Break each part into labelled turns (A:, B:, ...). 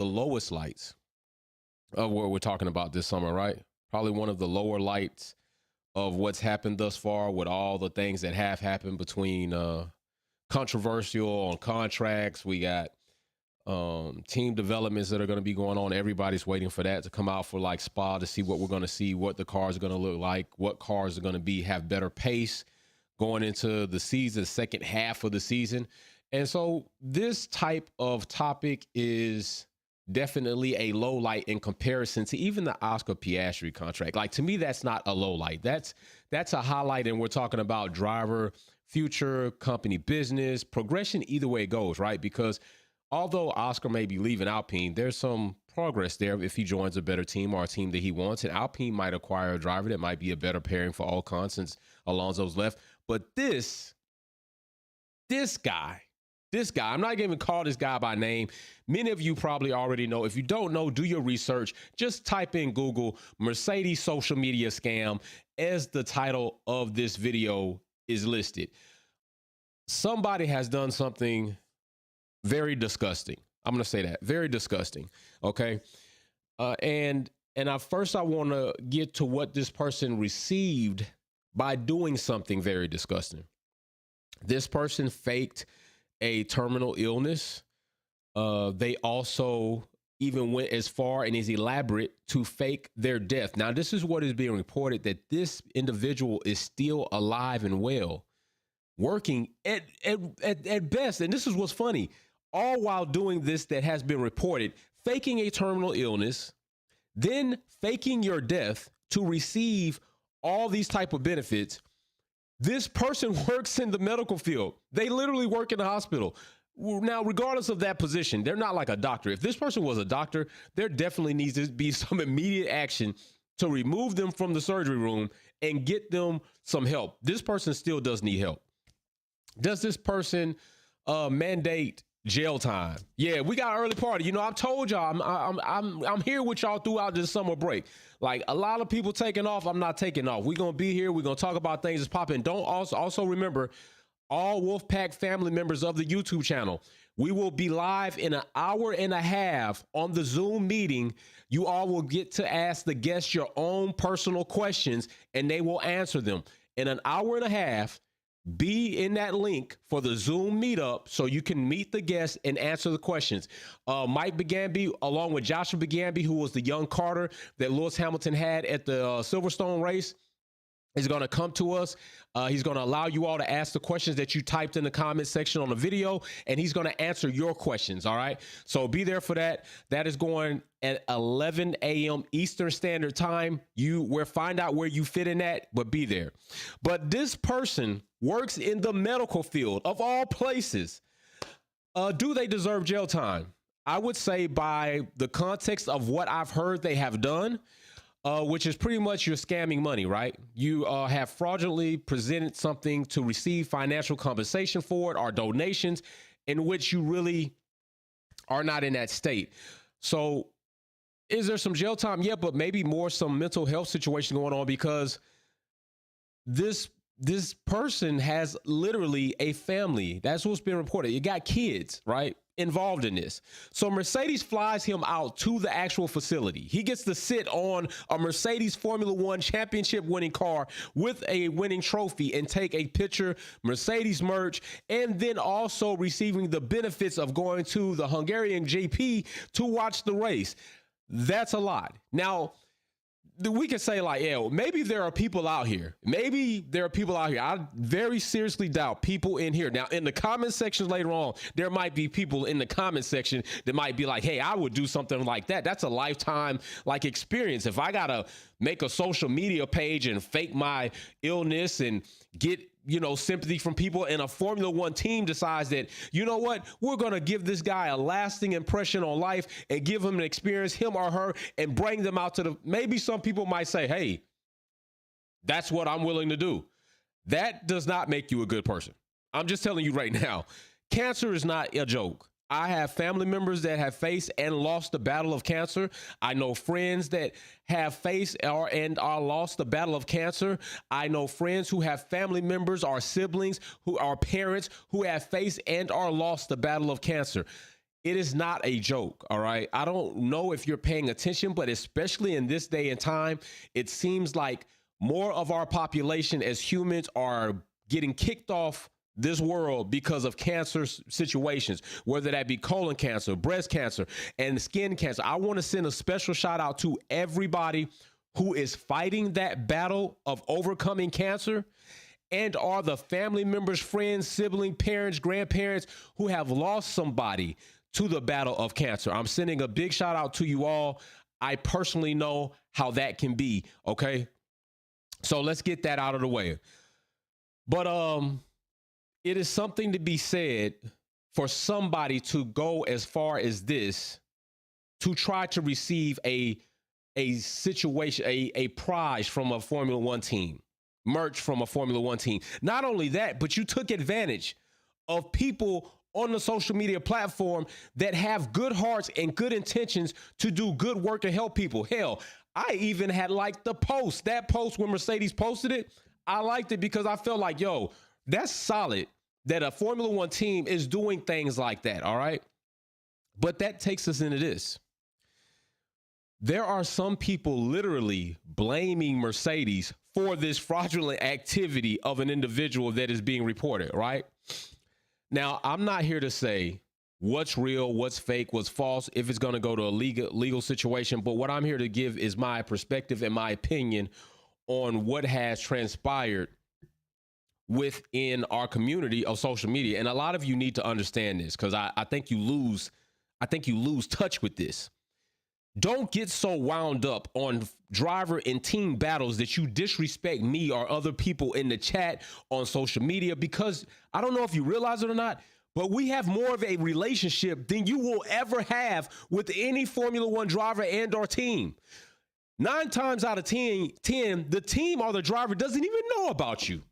A: the lowest lights of what we're talking about this summer, right? Probably one of the lower lights of what's happened thus far with all the things that have happened between controversial on contracts. We got team developments that are going to be going on. Everybody's waiting for that to come out for like Spa to see what we're going to see, what the cars are going to look like, what cars are going to be have better pace going into the season, second half of the season. And so this type of topic is definitely a low light in comparison to even the Oscar Piastri contract. Like, to me, that's not a low light. That's a highlight. And we're talking about driver future, company business, progression, either way it goes, right? Because although Oscar may be leaving Alpine, there's some progress there if he joins a better team or a team that he wants. And Alpine might acquire a driver that might be a better pairing for Ocon since Alonso's left. But this guy, I'm not going to call this guy by name. Many of you probably already know. If you don't know, do your research. Just type in Google Mercedes social media scam as the title of this video is listed. Somebody has done something very disgusting. I'm going to say that. Very disgusting. Okay. And I want to get to what this person received by doing something very disgusting. This person faked a terminal illness. They also even went as far and as elaborate to fake their death. Now, this is what is being reported, that this individual is still alive and well, working at best. And this is what's funny. All while doing this that has been reported, faking a terminal illness, then faking your death to receive all these type of benefits. This person works in the medical field. They literally work in the hospital. Now, regardless of that position, they're not like a doctor. If this person was a doctor, there definitely needs to be some immediate action to remove them from the surgery room and get them some help. This person still does need help. Does this person mandate jail time? Yeah, we got early party. You know, I've told y'all I'm here with y'all throughout this summer break. Like, a lot of people taking off. I'm not taking off. We're gonna be here. We're gonna talk about things that's popping. Don't also remember, all Wolfpack family members of the YouTube channel, we will be live in an hour and a half on the Zoom meeting. You all will get to ask the guests your own personal questions, and they will answer them in an hour and a half. Be in that link for the Zoom meetup so you can meet the guests and answer the questions. Mike Begambi, along with Joshua Begambi, who was the young Carter that Lewis Hamilton had at the Silverstone race, is going to come to us. He's going to allow you all to ask the questions that you typed in the comment section on the video, and he's going to answer your questions. All right. So be there for that. That is going at 11 a.m. Eastern Standard Time. We'll find out where you fit in that, but be there. But this person works in the medical field, of all places. Do they deserve jail time? I would say, by the context of what I've heard they have done, which is pretty much you're scamming money, right? You have fraudulently presented something to receive financial compensation for it, or donations, in which you really are not in that state. So is there some jail time? Yeah, but maybe more some mental health situation going on, because this person has literally a family. That's what's been reported. You got kids, right, involved in this. So Mercedes flies him out to the actual facility. He gets to sit on a Mercedes Formula One championship winning car with a winning trophy and take a picture, Mercedes merch, and then also receiving the benefits of going to the Hungarian GP to watch the race. That's a lot. Now, we could say, like, yeah, maybe there are people out here. I very seriously doubt people in here. Now, in the comment sections later on, there might be people in the comment section that might be like, hey, I would do something like that. That's a lifetime like experience. If I got to make a social media page and fake my illness and get, sympathy from people, and a Formula One team decides that, you know what, we're going to give this guy a lasting impression on life and give him an experience, him or her, and bring them out to maybe some people might say, hey, that's what I'm willing to do. That does not make you a good person. I'm just telling you right now, cancer is not a joke. I have family members that have faced and lost the battle of cancer. I know friends that have faced and are lost the battle of cancer. I know friends who have family members or siblings who are parents who have faced and are lost the battle of cancer. It is not a joke, all right? I don't know if you're paying attention, but especially in this day and time, it seems like more of our population as humans are getting kicked off this world because of cancer situations, whether that be colon cancer, breast cancer, and skin cancer. I want to send a special shout out to everybody who is fighting that battle of overcoming cancer, and are the family members, friends, siblings, parents, grandparents who have lost somebody to the battle of cancer. I'm sending a big shout out to you all. I personally know how that can be, okay? So let's get that out of the way. But it is something to be said for somebody to go as far as this to try to receive a situation, a prize from a Formula One team, merch from a Formula One team. Not only that, but you took advantage of people on the social media platform that have good hearts and good intentions to do good work and help people. Hell, I even had liked the post. That post when Mercedes posted it, I liked it because I felt like, yo, that's solid that a Formula One team is doing things like that, all right? But that takes us into this. There are some people literally blaming Mercedes for this fraudulent activity of an individual that is being reported, right? Now, I'm not here to say what's real, what's fake, what's false, if it's going to go to a legal situation. But what I'm here to give is my perspective and my opinion on what has transpired within our community of social media. And a lot of you need to understand this because I think you lose touch with this. Don't get so wound up on driver and team battles that you disrespect me or other people in the chat on social media, because I don't know if you realize it or not, but we have more of a relationship than you will ever have with any Formula One driver and or team. 9 times out of 10, the team or the driver doesn't even know about you.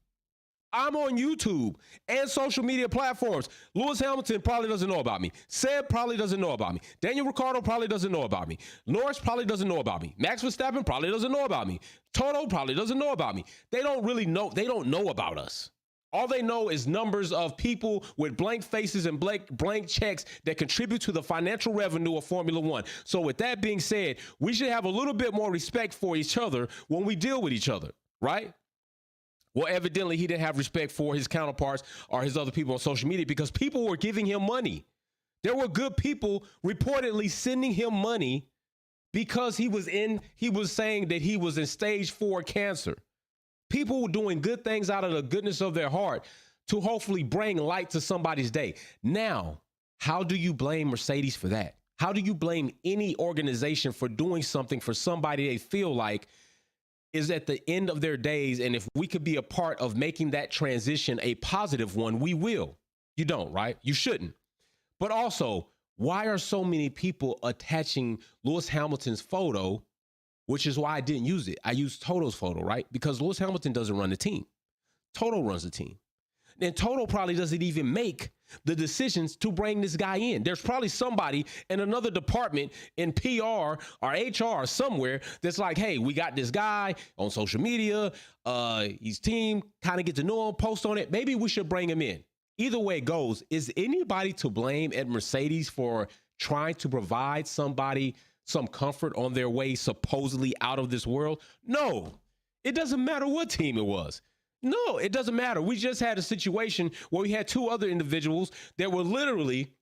A: I'm on YouTube and social media platforms. Lewis Hamilton probably doesn't know about me. Seb probably doesn't know about me. Daniel Ricciardo probably doesn't know about me. Norris probably doesn't know about me. Max Verstappen probably doesn't know about me. Toto probably doesn't know about me. They don't really know. They don't know about us. All they know is numbers of people with blank faces and blank checks that contribute to the financial revenue of Formula One. So with that being said, we should have a little bit more respect for each other when we deal with each other, right? Well, evidently, he didn't have respect for his counterparts or his other people on social media because people were giving him money. There were good people reportedly sending him money because he was saying that he was in stage 4 cancer. People were doing good things out of the goodness of their heart to hopefully bring light to somebody's day. Now, how do you blame Mercedes for that? How do you blame any organization for doing something for somebody they feel like is at the end of their days? And if we could be a part of making that transition a positive one, we will. You don't, right? You shouldn't. But also, why are so many people attaching Lewis Hamilton's photo, which is why I didn't use it. I used Toto's photo, right? Because Lewis Hamilton doesn't run the team. Toto runs the team. And Toto probably doesn't even make the decisions to bring this guy in. There's probably somebody in another department in PR or HR somewhere that's like, hey, we got this guy on social media. His team, kind of get to know him, post on it. Maybe we should bring him in. Either way it goes, is anybody to blame at Mercedes for trying to provide somebody some comfort on their way supposedly out of this world? No, it doesn't matter what team it was. No, it doesn't matter. We just had a situation where we had 2 other individuals that were literally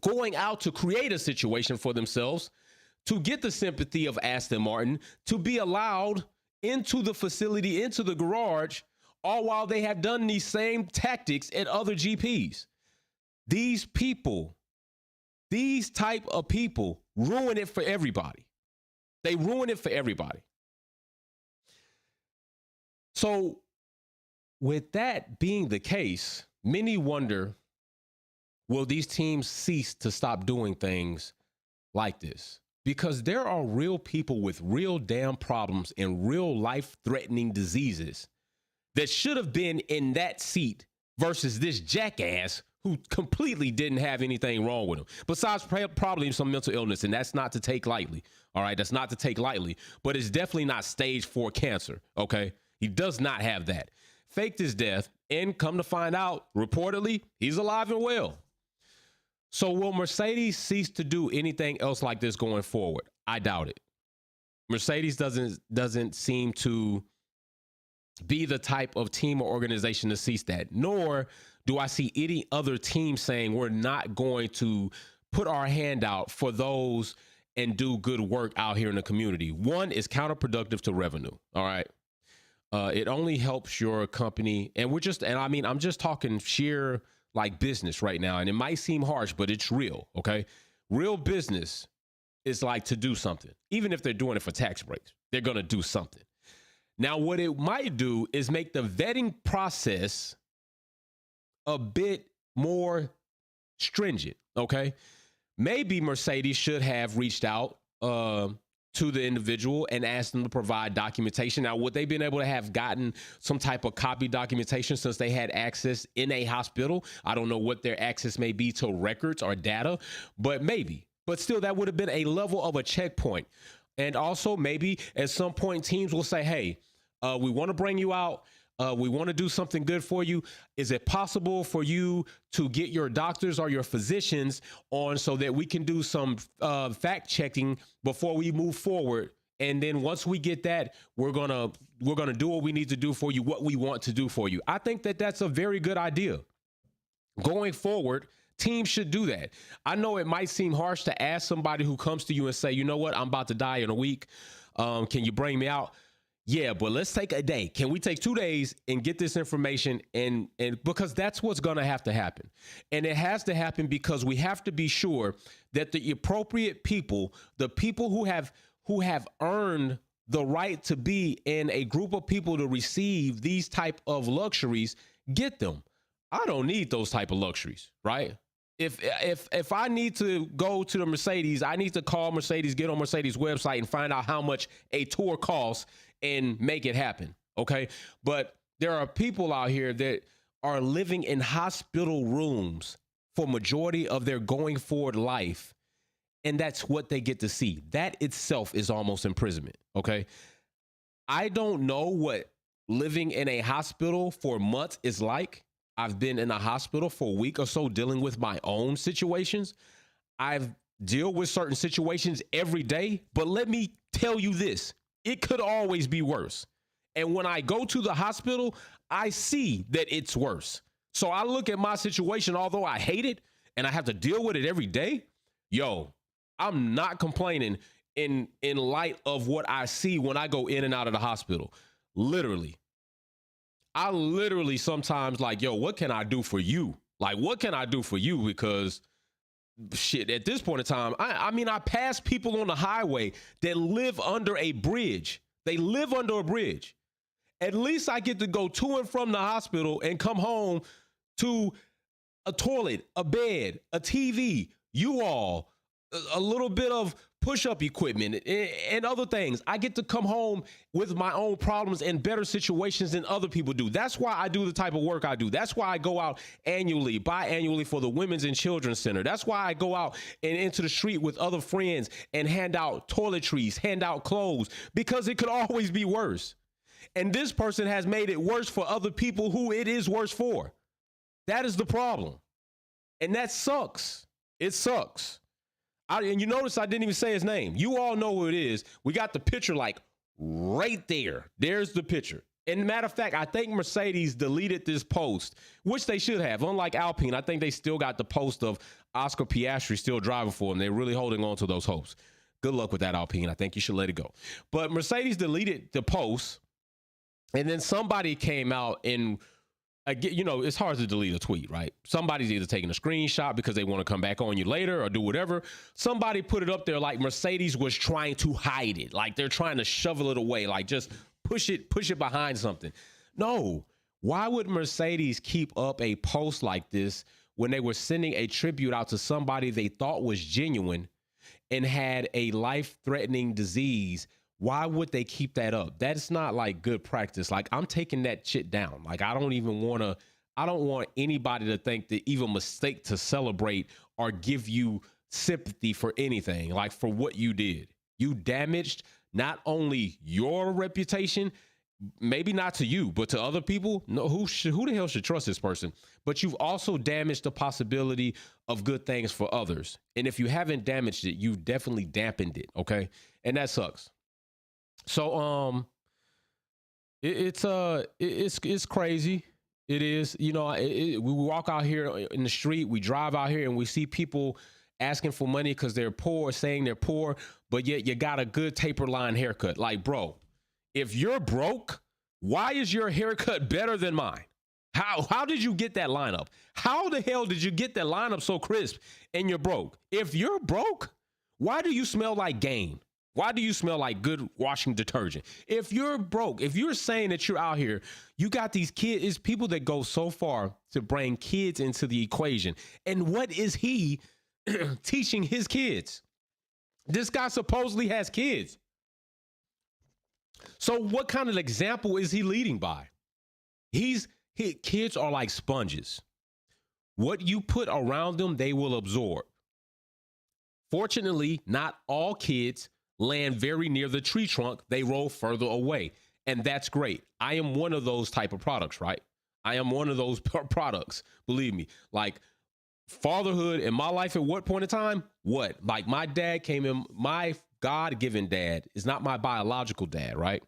A: going out to create a situation for themselves to get the sympathy of Aston Martin, to be allowed into the facility, into the garage, all while they have done these same tactics at other GPs. These people, these type of people ruin it for everybody. They ruin it for everybody. So with that being the case, many wonder, will these teams cease to stop doing things like this? Because there are real people with real damn problems and real life-threatening diseases that should have been in that seat versus this jackass who completely didn't have anything wrong with him, besides probably some mental illness. And that's not to take lightly. All right. That's not to take lightly, but it's definitely not stage 4 cancer. Okay. He does not have that. Faked his death, and come to find out, reportedly, he's alive and well. So will Mercedes cease to do anything else like this going forward? I doubt it. Mercedes doesn't seem to be the type of team or organization to cease that. Nor do I see any other team saying we're not going to put our hand out for those and do good work out here in the community. One is counterproductive to revenue. All right. It only helps your company. And I'm just talking sheer like business right now. And it might seem harsh, but it's real. Okay. Real business is like to do something. Even if they're doing it for tax breaks, they're going to do something. Now, what it might do is make the vetting process a bit more stringent. Okay. Maybe Mercedes should have reached out to the individual and asked them to provide documentation. Now, would they been able to have gotten some type of copy documentation since they had access in a hospital? I don't know what their access may be to records or data, but maybe. But still, that would have been a level of a checkpoint. And also maybe at some point teams will say, hey, we want to bring you out. We want to do something good for you. Is it possible for you to get your doctors or your physicians on so that we can do some fact checking before we move forward? And then once we get that, we're gonna do what we need to do for you, what we want to do for you. I think that that's a very good idea. Going forward, teams should do that. I know it might seem harsh to ask somebody who comes to you and say, you know what, I'm about to die in a week. Can you bring me out? Yeah, but let's take a day. Can we take 2 days and get this information? And because that's what's going to have to happen. And it has to happen because we have to be sure that the appropriate people, the people who have earned the right to be in a group of people to receive these type of luxuries, get them. I don't need those type of luxuries, right? If I need to go to the Mercedes, I need to call Mercedes, get on Mercedes website and find out how much a tour costs and make it happen. Okay. But there are people out here that are living in hospital rooms for majority of their going forward life. And that's what they get to see. That itself is almost imprisonment. Okay. I don't know what living in a hospital for months is like. I've been in a hospital for a week or so dealing with my own situations. I've dealt with certain situations every day, but let me tell you this. It could always be worse. And when I go to the hospital, I see that it's worse. So I look at my situation, although I hate it and I have to deal with it every day. Yo, I'm not complaining in light of what I see when I go in and out of the hospital. Literally. I literally sometimes like, yo, what can I do for you? Like, what can I do for you? Because shit, at this point in time, I mean, I pass people on the highway that live under a bridge. They live under a bridge. At least I get to go to and from the hospital and come home to a toilet, a bed, a TV, you all, a little bit of push-up equipment and other things. I get to come home with my own problems and better situations than other people do. That's why I do the type of work I do. That's why I go out biannually for the Women's and Children's Center. That's why I go out and into the street with other friends and hand out toiletries, hand out clothes, because it could always be worse. And this person has made it worse for other people who it is worse for. That is the problem. And that sucks. It sucks. And you notice I didn't even say his name. You all know who it is. We got the picture like right there. There's the picture. And matter of fact, I think Mercedes deleted this post, which they should have. Unlike Alpine, I think they still got the post of Oscar Piastri still driving for them. They're really holding on to those hopes. Good luck with that, Alpine. I think you should let it go. But Mercedes deleted the post, and then somebody came out and you know, it's hard to delete a tweet, right? Somebody's either taking a screenshot because they want to come back on you later or do whatever. Somebody put it up there like Mercedes was trying to hide it. Like they're trying to shovel it away, like just push it behind something. No, why would Mercedes keep up a post like this when they were sending a tribute out to somebody they thought was genuine and had a life-threatening disease? Why would they keep that up? That's not like good practice. Like I'm taking that shit down. Like I don't want anybody to think that even mistake to celebrate or give you sympathy for anything, like for what you did. You damaged not only your reputation, maybe not to you, but to other people, no, who the hell should trust this person? But you've also damaged the possibility of good things for others. And if you haven't damaged it, you've definitely dampened it. Okay. And that sucks. So, it's crazy. It is, we walk out here in the street, we drive out here and we see people asking for money because they're poor, saying they're poor, but yet you got a good taper line haircut. Like, bro, if you're broke, why is your haircut better than mine? How did you get that lineup? How the hell did you get that lineup so crisp and you're broke? If you're broke, why do you smell like Gain? Why do you smell like good washing detergent? If you're broke, if you're saying that you're out here, you got these kids, it's people that go so far to bring kids into the equation. And what is he teaching his kids? This guy supposedly has kids. So what kind of example is he leading by? Kids are like sponges. What you put around them, they will absorb. Fortunately, not all kids land very near the tree trunk. They roll further away. And that's great. I am one of those type of products, right? I am one of those products. Believe me, like fatherhood in my life at what point in time? What? Like my dad came in, my God-given dad is not my biological dad, right?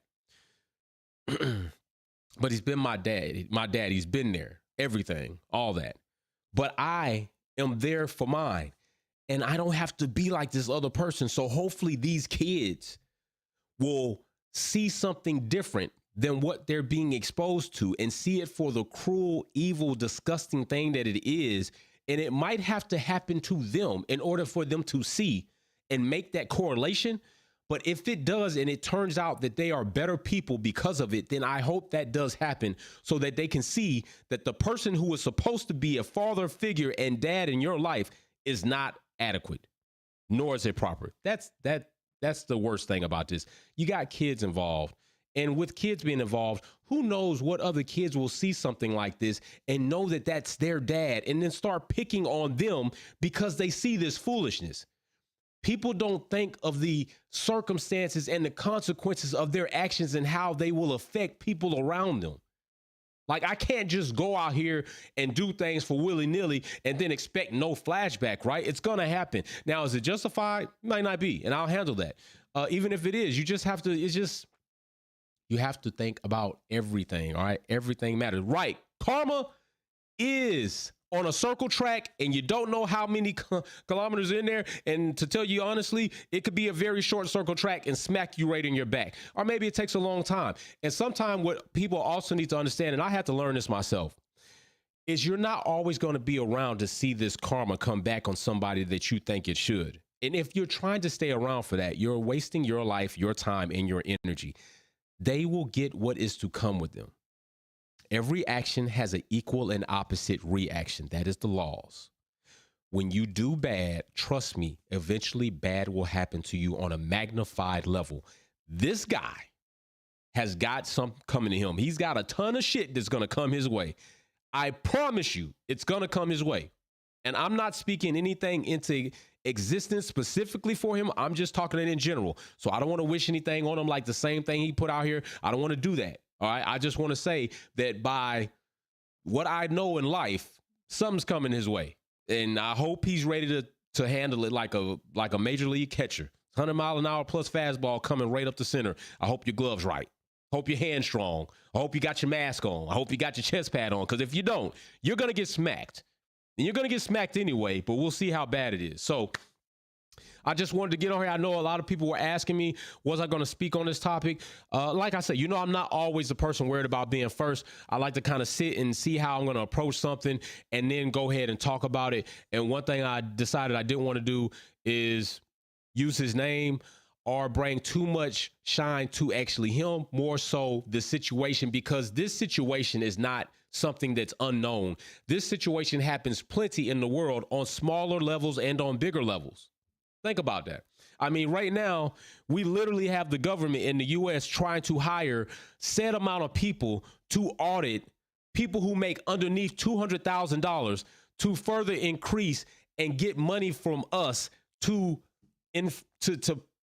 A: But he's been my dad. My dad, he's been there, everything, all that. But I am there for mine. And I don't have to be like this other person. So hopefully these kids will see something different than what they're being exposed to and see it for the cruel, evil, disgusting thing that it is. And it might have to happen to them in order for them to see and make that correlation. But if it does, and it turns out that they are better people because of it, then I hope that does happen so that they can see that the person who is supposed to be a father figure and dad in your life is not adequate, nor is it proper. That's the worst thing about this. You got kids involved, and with kids being involved, who knows what other kids will see something like this and know that that's their dad and then start picking on them because they see this foolishness. People don't think of the circumstances and the consequences of their actions and how they will affect people around them. Like, I can't just go out here and do things for willy-nilly and then expect no flashback, right? It's going to happen. Now, is it justified? Might not be, and I'll handle that. Even if it is, you just have to, you have to think about everything, all right? Everything matters. Right. Karma is on a circle track and you don't know how many kilometers in there. And to tell you honestly, it could be a very short circle track and smack you right in your back. Or maybe it takes a long time. And sometimes what people also need to understand, and I had to learn this myself, is you're not always going to be around to see this karma come back on somebody that you think it should. And if you're trying to stay around for that, you're wasting your life, your time, and your energy. They will get what is to come with them. Every action has an equal and opposite reaction. That is the laws. When you do bad, trust me, eventually bad will happen to you on a magnified level. This guy has got something coming to him. He's got a ton of shit that's going to come his way. I promise you it's going to come his way. And I'm not speaking anything into existence specifically for him. I'm just talking in general. So I don't want to wish anything on him like the same thing he put out here. I don't want to do that. All right. I just want to say that by what I know in life, something's coming his way. And I hope he's ready to handle it like a major league catcher. 100-mile-an-hour plus fastball coming right up the center. I hope your glove's right. Hope your hand's strong. I hope you got your mask on. I hope you got your chest pad on. Because if you don't, you're going to get smacked. And you're going to get smacked anyway, but we'll see how bad it is. So I just wanted to get on here. I know a lot of people were asking me, was I going to speak on this topic? Like I said, I'm not always the person worried about being first. I like to kind of sit and see how I'm going to approach something and then go ahead and talk about it. And one thing I decided I didn't want to do is use his name or bring too much shine to actually him, more so the situation, because this situation is not something that's unknown. This situation happens plenty in the world on smaller levels and on bigger levels. Think about that. I mean, right now, we literally have the government in the U.S. trying to hire set amount of people to audit people who make underneath $200,000 to further increase and get money from us to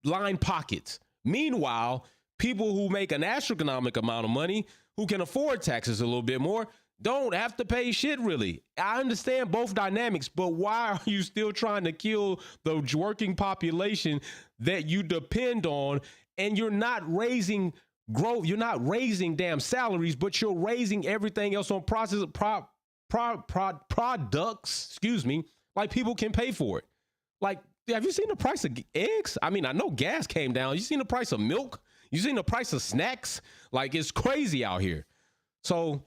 A: line pockets. Meanwhile, People who make an astronomical amount of money, who can afford taxes a little bit more, don't have to pay shit really. I understand both dynamics, but why are you still trying to kill the working population that you depend on, and you're not raising growth? You're not raising damn salaries, but you're raising everything else on products, excuse me, like people can pay for it. Like, have you seen the price of eggs? I mean, I know gas came down. You seen the price of milk? You seen the price of snacks? Like, it's crazy out here. So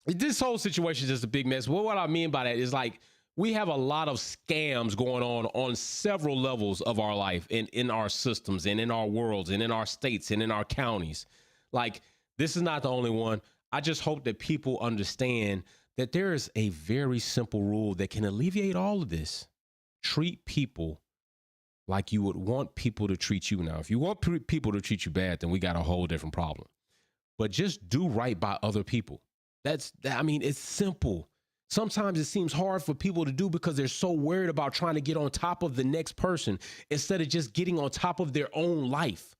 A: this whole situation is just a big mess. Well, what I mean by that is, like, we have a lot of scams going on several levels of our life, in our systems and in our worlds and in our states and in our counties. Like, this is not the only one. I just hope that people understand that there is a very simple rule that can alleviate all of this. Treat people like you would want people to treat you. Now, if you want people to treat you bad, then we got a whole different problem. But just do right by other people. I mean, it's simple. Sometimes it seems hard for people to do because they're so worried about trying to get on top of the next person instead of just getting on top of their own life.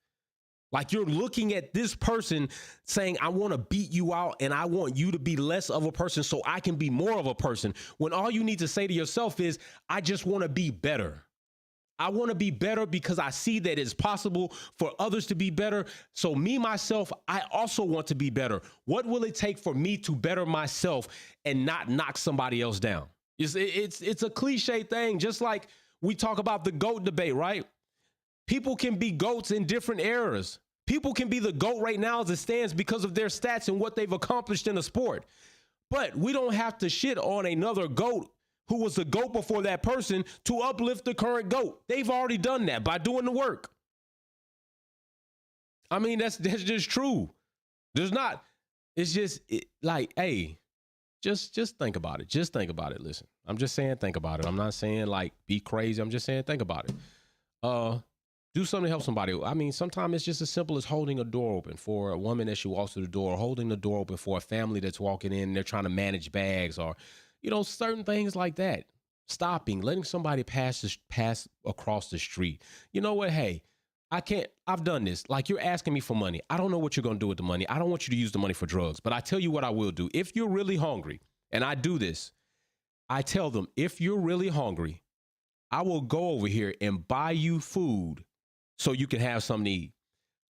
A: Like, you're looking at this person saying, I want to beat you out and I want you to be less of a person so I can be more of a person. When all you need to say to yourself is, I just want to be better. I want to be better because I see that it's possible for others to be better. So me, myself, I also want to be better. What will it take for me to better myself and not knock somebody else down? It's a cliche thing. Just like we talk about the GOAT debate, right? People can be GOATs in different eras. People can be the GOAT right now as it stands because of their stats and what they've accomplished in the sport. But we don't have to shit on another GOAT who was the GOAT before that person to uplift the current GOAT. They've already done that by doing the work. I mean, that's just true. There's not, it's just like, hey, just think about it. Just think about it. Listen, I'm just saying, think about it. I'm not saying like be crazy. I'm just saying, think about it. Do something to help somebody. I mean, sometimes it's just as simple as holding a door open for a woman as she walks through the door, or holding the door open for a family that's walking in and they're trying to manage bags, or, you know, certain things like that. Stopping, letting somebody pass across the street. You know what? Hey, I've done this. Like, you're asking me for money. I don't know what you're going to do with the money. I don't want you to use the money for drugs, but I tell you what I will do. If you're really hungry, and I do this, I tell them, if you're really hungry, I will go over here and buy you food so you can have something to eat.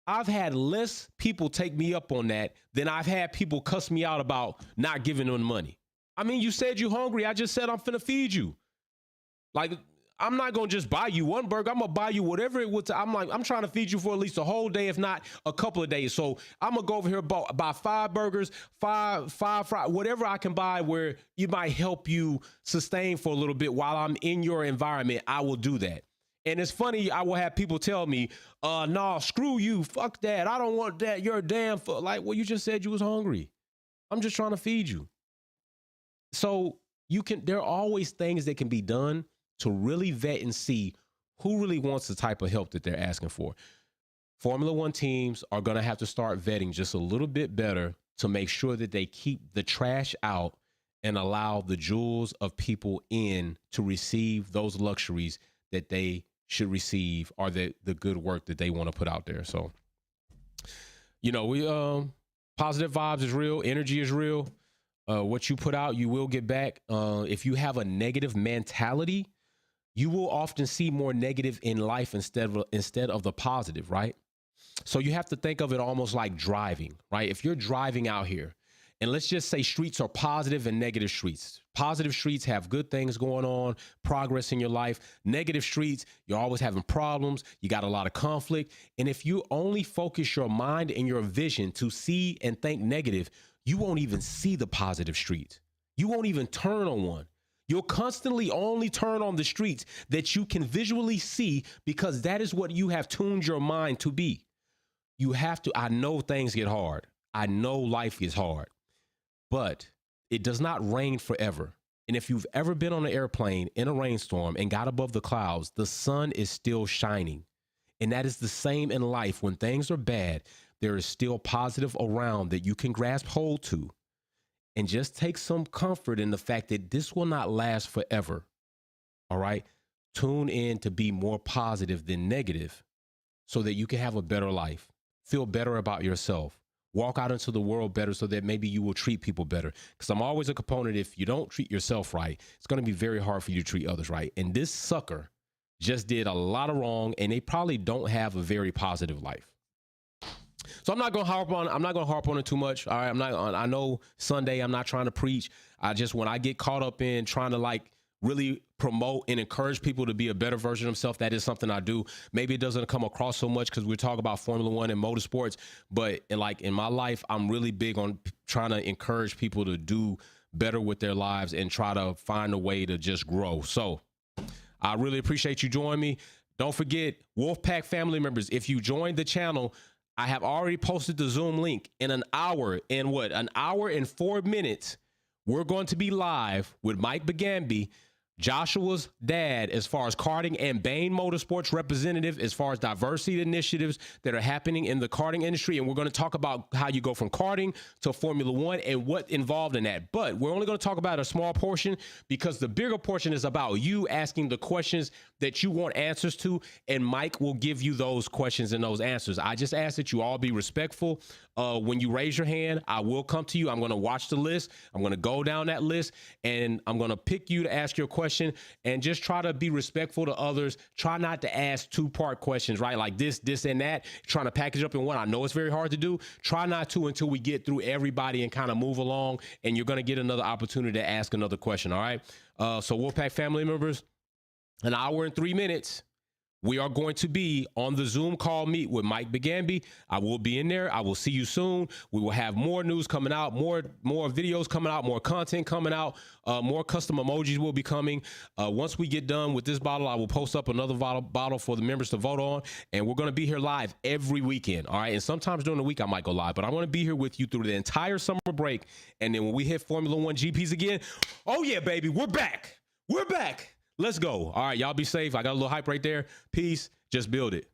A: I've had less people take me up on that than I've had people cuss me out about not giving them money. I mean, you said you're hungry. I just said I'm finna feed you. Like, I'm not going to just buy you one burger. I'm going to buy you whatever it would. I'm trying to feed you for at least a whole day, if not a couple of days. So I'm going to go over here, buy 5 burgers, five fries, whatever I can buy where you might help you sustain for a little bit while I'm in your environment. I will do that. And it's funny, I will have people tell me, nah, screw you. Fuck that. I don't want that. You're a damn like, well, you just said you was hungry. I'm just trying to feed you. So there are always things that can be done to really vet and see who really wants the type of help that they're asking for. Formula One teams are going to have to start vetting just a little bit better to make sure that they keep the trash out and allow the jewels of people in to receive those luxuries that they should receive, or the good work that they want to put out there. So, you know, we positive vibes is real. Energy is real. What you put out, you will get back. If you have a negative mentality, you will often see more negative in life instead of the positive, right? So you have to think of it almost like driving, right? If you're driving out here, and let's just say streets are positive and negative streets. Positive streets have good things going on, progress in your life. Negative streets, you're always having problems. You got a lot of conflict. And if you only focus your mind and your vision to see and think negative, you won't even see the positive streets. You won't even turn on one. You'll constantly only turn on the streets that you can visually see, because that is what you have tuned your mind to be. You have to, I know things get hard. I know life gets hard. But it does not rain forever. And if you've ever been on an airplane in a rainstorm and got above the clouds, the sun is still shining. And that is the same in life. When things are bad, there is still positive around that you can grasp hold to. And just take some comfort in the fact that this will not last forever. All right? Tune in to be more positive than negative so that you can have a better life. feel better about yourself. Walk out into the world better so that maybe you will treat people better. Because I'm always a component, if you don't treat yourself right, it's going to be very hard for you to treat others right. And this sucker just did a lot of wrong, and they probably don't have a very positive life. So I'm not going to harp on it too much. All right. I know Sunday, I'm not trying to preach. When I get caught up in trying to like really promote and encourage people to be a better version of themselves, that is something I do. Maybe it doesn't come across so much because we talk about Formula One and motorsports, but in my life, I'm really big on trying to encourage people to do better with their lives and try to find a way to just grow. So I really appreciate you joining me. Don't forget, Wolfpack family members, if you joined the channel, I have already posted the Zoom link. In an hour and 4 minutes, we're going to be live with Mike Bagambi, Joshua's dad, as far as karting, and Bain Motorsports representative as far as diversity initiatives that are happening in the karting industry. And we're going to talk about how you go from karting to Formula One and what involved in that. But we're only going to talk about a small portion because the bigger portion is about you asking the questions that you want answers to, and Mike will give you those questions and those answers. I just ask that you all be respectful. When you raise your hand, I will come to you. I'm going to watch the list. I'm going to go down that list, and I'm going to pick you to ask your question, and just try to be respectful to others. Try not to ask two-part questions, right? Like this, and that, trying to package up in one. I know it's very hard to do. Try not to until we get through everybody and kind of move along, and you're going to get another opportunity to ask another question, all right? So Wolfpack family members, an hour and 3 minutes. We are going to be on the Zoom call meet with Mike Bagambi. I will be in there. I will see you soon. We will have more news coming out, more videos coming out, more content coming out, more custom emojis will be coming. Once we get done with this bottle, I will post up another bottle for the members to vote on, and we're going to be here live every weekend, all right? And sometimes during the week I might go live, but I want to be here with you through the entire summer break, and then when we hit Formula One GPs again, oh yeah, baby, we're back. We're back. Let's go. All right, y'all be safe. I got a little hype right there. Peace. Just build it.